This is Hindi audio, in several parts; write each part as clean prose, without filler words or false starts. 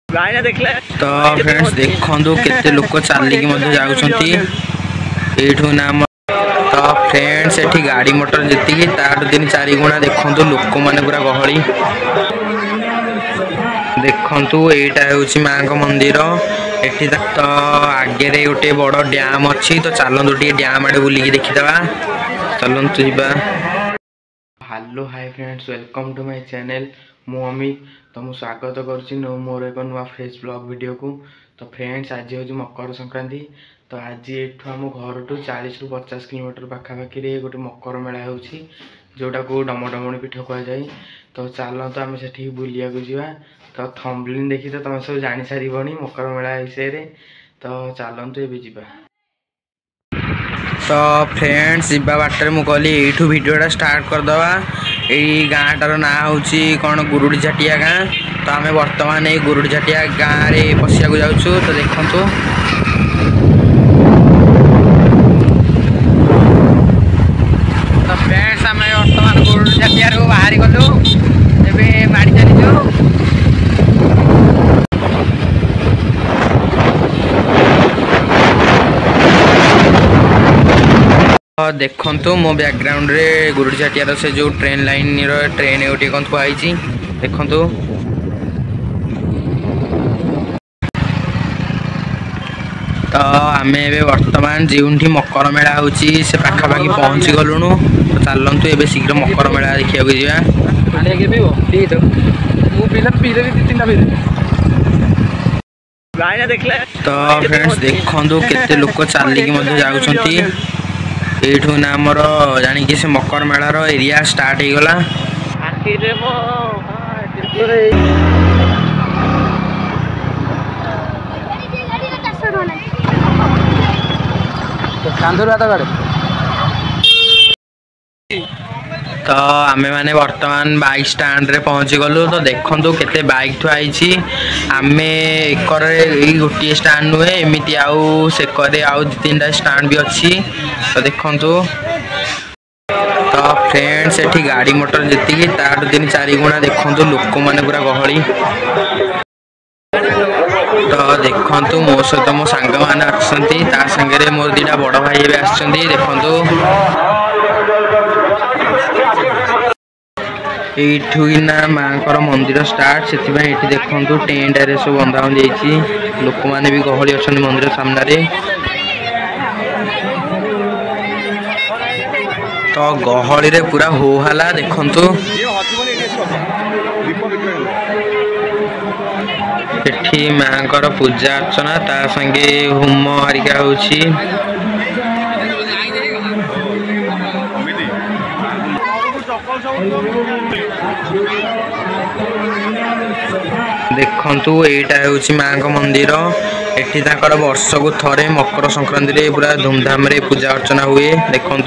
तो फ्रेंड्स देखो केते लोक चलिकी जाऊँ ना। तो फ्रेंड्स एठी गाड़ी मोटर जी तार 3-4 गुणा देखो लोक मैंने पूरा गहली देखु। एटा हूँ माँ का मंदिर एठी तो आगे गोटे बड़ डैम अच्छी। तो चलतु टे डैम आड़े बुलिकी देखीदे चलतु जा। Hello hi friends welcome to my channel मु अमित। तो मुझे स्वागत करुच्ची मोर एक नुआ फ्रेश ब्लॉग वीडियो को। तो फ्रेंड्स आज हूँ मकर संक्रांति। तो आज एठू आम घर टू 40 ରୁ 50 किलोमीटर पाखापाखि गोटे मकर मेला होची जोटा को डमडमणी पीठ कहुए। तो चलते आम से बुलिया जा। तो थंबनेल देखी तो तुम सब जानी सारिबनी मकर मेला विषय रे। तो चलतु ए जा। तो फ्रेंड्स जीवा बाटर मुझे कहली यू भिडटा स्टार्ट करदे। यही गाँटार ना हूँ कौन गुरुड़ी झाटिया गाँ। तो आम बर्तमान ये गुरुड़ी झाटिया गाँव में पशिया जाऊँ। तो देखु तो फ्रेंड्स आम बर्तमान गुरुड़ी झाटिया बाहरी गलु ए बाड़ी चलीजु। देखु मो बैकग्राउंड रे गुरुड़ी झाटियार से जो ट्रेन लाइन ट्रेन गोटे कौन थुआई देखु। तो आम ए बर्तमान जो मकर मेला हो पाखापाखि पहुँची गलुणु। तो चलतु ए शीघ्र मकर मेला देखा तो फ्रेंड्स देखो केते लोक चलिकी जाऊँ। एठू ना आमर जाणी से मकर मेलार एरिया स्टार्ट हो गला। तो आम मैंने बर्तमान बाइक स्टैंड रे पहुँची गलु। तो देखो केते बाइक थुआई आम एकर गोटे स्टैंड नुहे एमती आउ सेकर आउ 2-3टा स्टैंड भी अच्छी। तो देखु तो फ्रेंड्स एठी गाड़ी मोटर जी तार 3-4 गुणा देखु लोक मैंने पूरा गहली। तो देखु मो सहित मो सांग मैंने अच्छा सागर मोर 2टा बड़ भाई भी आसछन्ती देखु। एठू ना माँ को मंदिर स्टार्ट से देखु टेंट रे सब बंधा बंधी लोक मैंने भी गहली अच्छा मंदिर सामने। तो गहली रे पूरा हो हला देखु। एठी माँ को पूजा अर्चना ता संगे होम हरिका होची। देखु एटा हूँ माँ का मंदिर एठी ताकर वर्ष को थरे मकर संक्रांति रे पूरा धूमधाम रे पूजा अर्चना हुए देखु।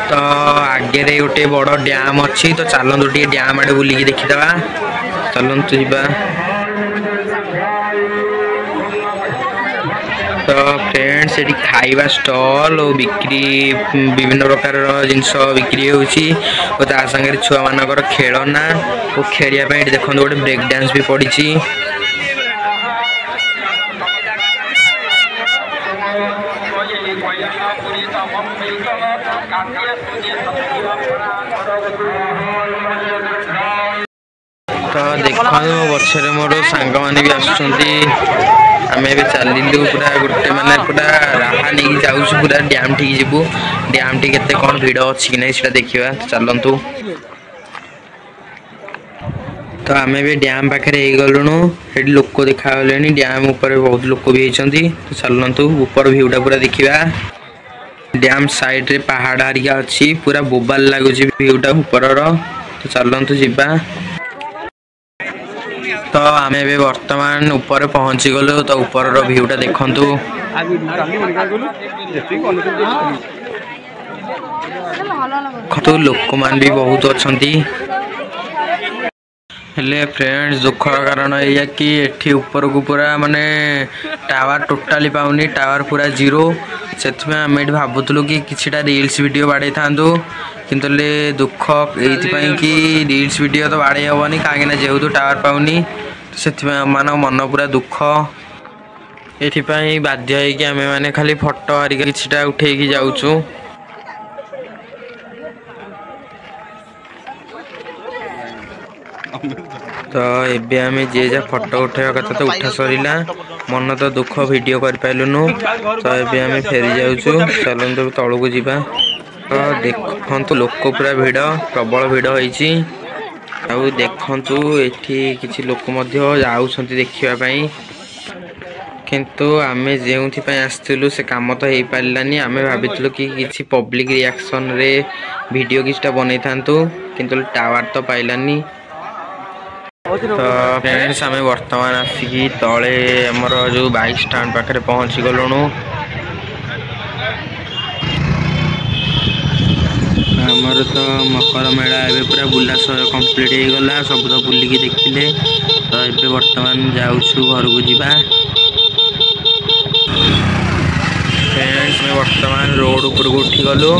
तो आगे गोटे बड़ डैम अच्छी। तो चलतु टे डैम आड़े बुलिकी देखीदे चलतु जा। तो फ्रेंड्स ये खाइबा स्टॉल और बिक्री विभिन्न प्रकार जिनस बिक्री होची और ता संगे छुआ मानकर खेलना और खेलिया पे देखो गोटे ब्रेक डांस भी पड़ी। तो देखो बच्चे मोर सांग मैंने भी आसुँच आम ए चलू पूरा गोटे मैंने पूरा राहा नहीं जाऊँ पूरा डैम ठीक जीवु। डैम टी केते कौन भिड़ अच्छी कि नहीं देखा चलतु। तो आम भी डैम पाखे गलुणु ये लोक देखा डैम ऊपर बहुत लोक भी होती। तो चलतु ऊपर भ्यूटा पूरा देखा। डैम साइड रे पहाड़ हरिका अच्छी पूरा बोबाल लगुच भ्यूटा ऊपर। तो चलतु जा। तो आम ए बर्तमान ऊपर पहुँची गलु। तो ऊपर भ्यूटा देखु। तो लोक मान भी बहुत अच्छा। हेले फ्रेंड्स दुखर कारण या कि एठी ऊपर को पूरा माने टावर टोटाली पाउनी टावर पूरा जीरो से आम भावुलु कि किछिटा रील्स वीडियो बाड़े था କିନ୍ତୁ ଦୁଃଖ ଏଇଥିପାଇଁ କି ରିଲ୍ସ ଭିଡ଼ିଓ ତ ବାଡ଼େଇ ହେବନି କାହିଁକିନା ଯେହେତୁ ଟାୱାର ପାଉନି ସେଥିପାଇଁ ଆମମାନଙ୍କ ମନ ପୁରା ଦୁଃଖ। ଏଥିପାଇଁ ବାଧ୍ୟ ହେଇକି ଆମେମାନେ ଖାଲି ଫଟୋ ହରିକା କିଛିଟା ଉଠେଇକି ଯାଉଛୁ। ତ ଏବେ ଆମେ ଯିଏ ଯାହା ଫଟୋ ଉଠେଇବା କଥା ତ ଉଠା ସରିଲା, ମନ ତ ଦୁଃଖ ଭିଡ଼ିଓ କରିପାରିଲୁନୁ। ତ ଏବେ ଆମେ ଫେରି ଯାଉଛୁ, ଚାଲନ୍ତୁ ତଳକୁ ଯିବା। ତ ଦେଖନ୍ତୁ ଲୋକ ପୁରା ଭିଡ଼, ପ୍ରବଳ ଭିଡ଼ ହେଇଛି। ଆଉ ଦେଖନ୍ତୁ ଏଠି କିଛି ଲୋକ ମଧ୍ୟ ଯାଉଛନ୍ତି ଦେଖିବା ପାଇଁ, କିନ୍ତୁ ଆମେ ଯେଉଁଥିପାଇଁ ଆସିଥିଲୁ ସେ କାମ ତ ହେଇପାରିଲାନି। ଆମେ ଭାବିଥିଲୁ କି କିଛି ପବ୍ଲିକ୍ ରିଆକ୍ସନରେ ଭିଡ଼ିଓ କିଛିଟା ବନେଇଥାନ୍ତୁ, କିନ୍ତୁ ଟାୱାର ତ ପାଇଲାନି। ତ ଫ୍ରେଣ୍ଡସ୍ ଆମେ ବର୍ତ୍ତମାନ ଆସିକି ତଳେ ଆମର ଯେଉଁ ବାଇକ୍ ଷ୍ଟାଣ୍ଡ ପାଖରେ ପହଞ୍ଚି ଗଲୁଣୁ। ଆମର ତ ମକର ମେଳା ଏବେ ପୁରା ବୁଲା କମ୍ପ୍ଲିଟ୍ ହେଇଗଲା, ସବୁ ତ ବୁଲିକି ଦେଖିଲେ। ତ ଏବେ ବର୍ତ୍ତମାନ ଯାଉଛୁ ଘରକୁ ଯିବା। ଫ୍ରେଣ୍ଡସ୍ ଆମେ ବର୍ତ୍ତମାନ ରୋଡ଼ ଉପରକୁ ଉଠିଗଲୁ।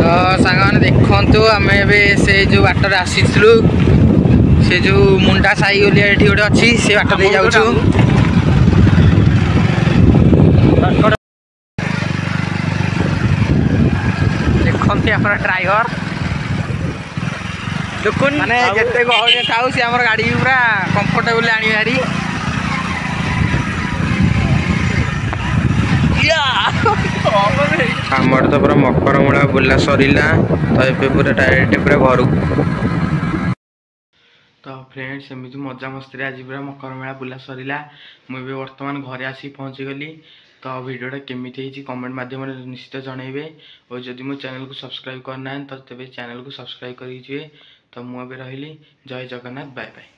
ତ ସାଙ୍ଗମାନେ ଦେଖନ୍ତୁ ଆମେ ଏବେ ସେ ଯେଉଁ ବାଟରେ ଆସିଥିଲୁ, ସେ ଯେଉଁ ମୁଣ୍ଡା ସାହି ଓଲିଆ ଏଠି ଗୋଟେ ଅଛି, ସେ ବାଟ ଦେଇ ଯାଉଛୁ। ଦେଖନ୍ତୁ ଆମର ଡ୍ରାଇଭର ଦେଖୁନ ମାନେ ଯେତେ ଗହଳି ଥାଉ ସେ ଆମର ଗାଡ଼ି ପୁରା କମ୍ଫର୍ଟେବଲି ଆଣିବେ ଭାରି। ଆମର ତ ପୁରା ମକର ମେଳା ବୁଲା ସରିଲା, ତ ଏବେ ପୁରା ଡାଇରେକ୍ଟ ପୁରା ଘରକୁ। ତ ଫ୍ରେଣ୍ଡସ୍ ଏମିତି ମଜାମସ୍ତିରେ ଆଜି ପୁରା ମକର ମେଳା ବୁଲା ସରିଲା। ମୁଁ ଏବେ ବର୍ତ୍ତମାନ ଘରେ ଆସିକି ପହଞ୍ଚିଗଲି। ତ ଭିଡ଼ିଓଟା କେମିତି ହେଇଛି କମେଣ୍ଟ ମାଧ୍ୟମରେ ନିଶ୍ଚିତ ଜଣାଇବେ। ଓ ଯଦି ମୋ ଚ୍ୟାନେଲକୁ ସବସ୍କ୍ରାଇବ୍ କରିନାହାନ୍ତି ତ ତେବେ ଚ୍ୟାନେଲକୁ ସବସ୍କ୍ରାଇବ୍ କରିକି ଯିବେ। ତ ମୁଁ ଏବେ ରହିଲି, ଜୟ ଜଗନ୍ନାଥ, ବାଏ ବାଏ।